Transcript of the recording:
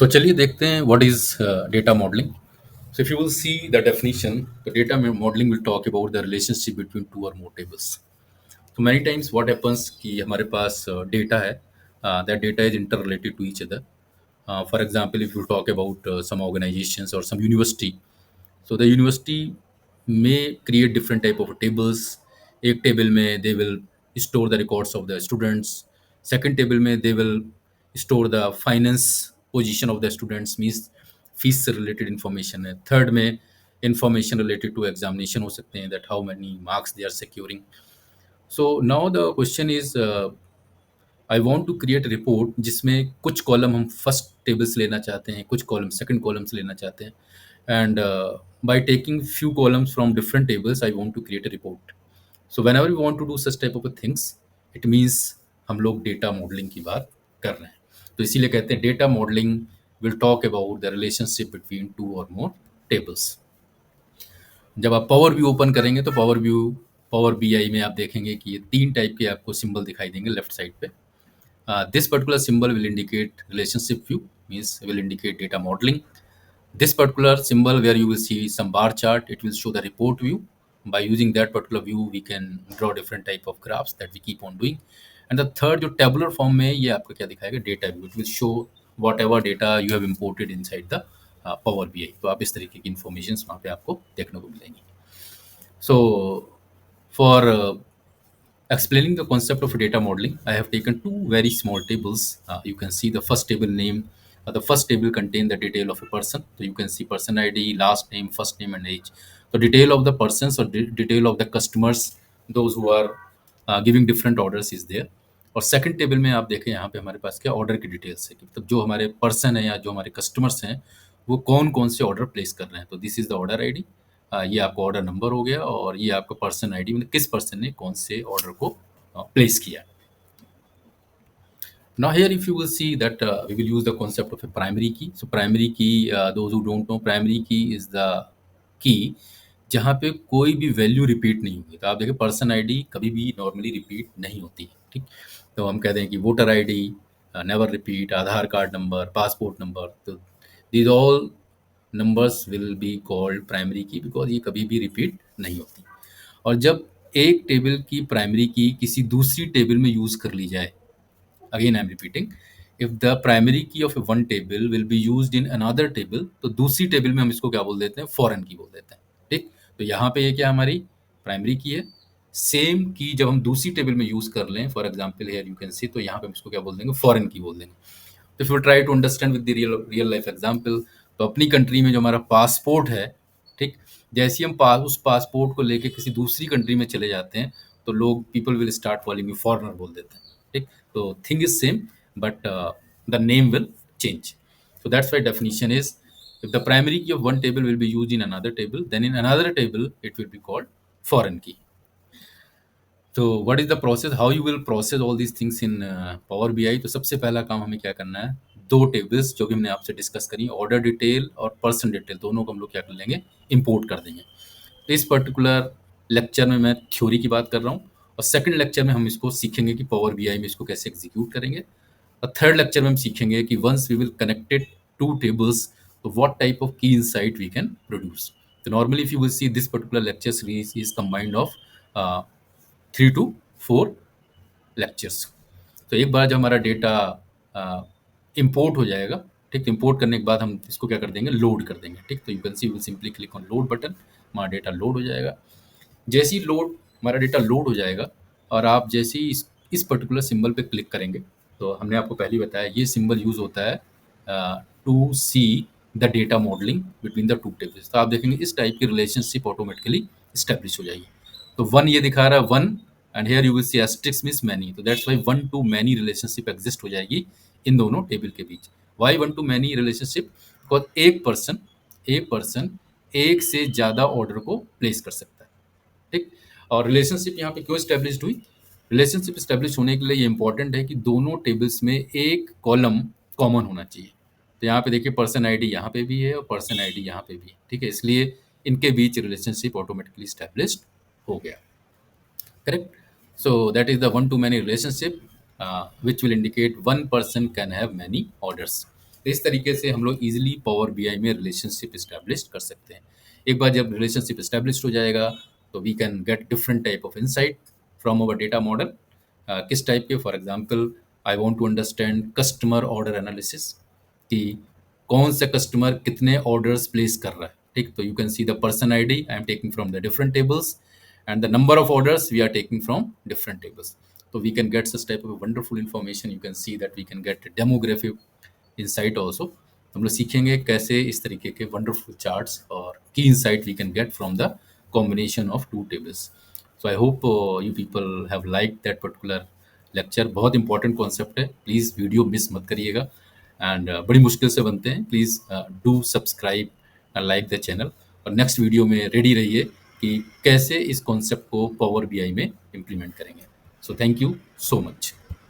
So चलिए देखते हैं what is data modeling. So if you will see the definition, the data modeling will talk about the relationship between two or more tables. So many times what happens कि हमारे पास data है, that data is interrelated to each other. For example, if you talk about some organizations or some university, so the university may create different type of tables. एक table में they will store the records of the students. Second table में they will store the finance position of the students, means fees से related information है. Third में information related to examination हो सकते हैं, that how many marks they are securing. So now the question is, I want to create report जिसमें कुछ column हम first table से लेना चाहते हैं, कुछ कॉलम सेकंड कॉलम से लेना चाहते हैं, and by taking few columns from different tables I want to create a report. So whenever we want to do such type of things, it means हम लोग डेटा मॉडलिंग की बात कर रहे हैं. तो इसीलिए कहते हैं data modelling will talk about the relationship between two और मोर टेबल्स. जब आप पावर व्यू ओपन करेंगे तो पावर बीआई में आप देखेंगे कि ये तीन टाइप के आपको सिंबल दिखाई देंगे लेफ्ट साइड पे. This particular symbol will indicate relationship view, means will indicate data modeling. This particular symbol where you will see some bar chart, it will show the report view. By using that particular view, we can draw different type of graphs that we keep on doing. And the third, जो tabular form में ये आपको क्या दिखाएगा, data view. It will show whatever data you have imported inside the Power BI. तो आप इस तरीके की informations वहाँ पे आपको देखने को मिलेंगी. So for explaining the concept of data modeling, I have taken two very small tables. You can see the first table name. The first table contains the detail of a person. So you can see person ID, last name, first name, and age. So detail of the persons or detail of the customers, those who are giving different orders is there. और second table में आप देखें यहाँ पे हमारे पास क्या order की details है कि मतलब जो हमारे पर्सन है या जो हमारे कस्टमर्स हैं वो कौन कौन से ऑर्डर प्लेस कर रहे हैं. तो this is the order ID. ये आपका ऑर्डर नंबर हो गया और ये आपका पर्सन आईडी, मतलब किस पर्सन ने कौन से ऑर्डर को प्लेस किया. Now here if you will see that we will use the concept of a primary key. So primary key, those who don't know, primary key is the key जहाँ पे कोई भी value repeat नहीं होगी. तो आप देखिए पर्सन आईडी कभी भी नॉर्मली रिपीट नहीं होती है, ठीक. तो हम कहते हैं कि वोटर आईडी नेवर रिपीट, आधार कार्ड नंबर, पासपोर्ट नंबर, तो these all numbers will be called primary की बिकॉज ये कभी भी रिपीट नहीं होती. और जब एक टेबल की प्राइमरी की किसी दूसरी टेबल में यूज़ कर ली जाए, again I'm repeating, if the primary key of a one table will be used in another table, तो दूसरी टेबल में हम इसको क्या बोल देते हैं, फॉरेन की बोल देते हैं, ठीक. तो यहाँ पे ये क्या हमारी प्राइमरी की है. सेम की जब हम दूसरी टेबल में यूज कर लें, for example here you can see, तो यहाँ पे हम इसको क्या बोल देंगे, फॉरेन की बोल देंगे. तो if you try to understand with the real life example, तो अपनी कंट्री में जो हमारा पासपोर्ट है, ठीक, जैसे ही हम उस पासपोर्ट को लेके किसी दूसरी कंट्री में चले जाते हैं तो लोग people will start calling you foreigner बोल देते हैं, ठीक. तो thing is same but the name will change. So that's why definition is, if the primary key of one table will be used in another table, then in another table it will be called foreign key. तो what is the process, how you will process all these things in power BI. तो सबसे पहला काम हमें क्या करना है, दो टेबल्स जो भी हमने आपसे डिस्कस करी, ऑर्डर डिटेल और पर्सन डिटेल, दोनों को हम लोग क्या कर लेंगे, इंपोर्ट कर देंगे. तो इस पर्टिकुलर लेक्चर में मैं थ्योरी की बात कर रहा हूँ और सेकंड लेक्चर में हम इसको सीखेंगे कि पावर बीआई में इसको कैसे एग्जीक्यूट करेंगे. और थर्ड लेक्चर में हम सीखेंगे कि once we will connected two tables, तो व्हाट टाइप ऑफ की इनसाइट वी कैन प्रोड्यूस. तो normally if you will see this particular lecture series is combined of 3 to 4 lectures. तो एक बार जब हमारा डेटा इंपोर्ट हो जाएगा, ठीक, तो इंपोर्ट करने के बाद हम इसको क्या कर देंगे, लोड कर देंगे, ठीक. तो you can see will simply click on load button, हमारा डेटा लोड हो जाएगा. जैसे ही हमारा डेटा लोड हो जाएगा और आप जैसे ही इस पर्टिकुलर सिंबल पे क्लिक करेंगे, तो हमने आपको पहले ही बताया ये सिंबल यूज़ होता है to see the data modelling between the two tables. तो आप देखेंगे इस टाइप की रिलेशनशिप ऑटोमेटिकली स्टैब्लिश हो जाएगी. तो वन ये दिखा रहा है one, and here you will see asterisks means many. तो that's why one to many relationship exist हो जाएगी इन दोनों टेबल के बीच. Why one to many relationship, because एक पर्सन एक से ज़्यादा ऑर्डर को प्लेस कर सकता है, ठीक. और रिलेशनशिप यहाँ पे क्यों स्टैब्लिश्ड हुई, रिलेशनशिप स्टैब्लिश होने के लिए ये इंपॉर्टेंट है कि दोनों टेबल्स में एक कॉलम कॉमन होना चाहिए. तो यहाँ पे देखिए पर्सन आईडी यहाँ पे भी है और पर्सन आईडी यहाँ पे भी है, ठीक है. इसलिए इनके बीच रिलेशनशिप ऑटोमेटिकली स्टैब्लिश्ड हो गया, correct. So that is the one to many relationship which will indicate one person can have many orders. इस तरीके से हम लोग ईजिली पावर बीआई में रिलेशनशिप इस्टेब्लिश कर सकते हैं। एक बार जब रिलेशनशिप इस्टेब्लिश हो जाएगा तो we can get different type of insight from our data model. किस टाइप के, for example I want to understand customer order analysis, कि कौन सा कस्टमर कितने ऑर्डर्स प्लेस कर रहा है। ठीक, तो you can see the person ID I am taking from the different tables and the number of orders we are taking from different tables. So we can get such type of wonderful information. You can see that we can get demographic insight also. हम लोग सीखेंगे कैसे इस तरीके के wonderful charts और की insight we can get from the combination of two tables. So I hope you people have like that particular lecture. बहुत इंपॉर्टेंट कॉन्सेप्ट है, प्लीज़ वीडियो मिस मत करिएगा। एंड बड़ी मुश्किल से बनते हैं, please do subscribe and like the channel. और नेक्स्ट वीडियो में रेडी रहिए कि कैसे इस कॉन्सेप्ट को पावर बीआई में इम्प्लीमेंट करेंगे। So thank you so much.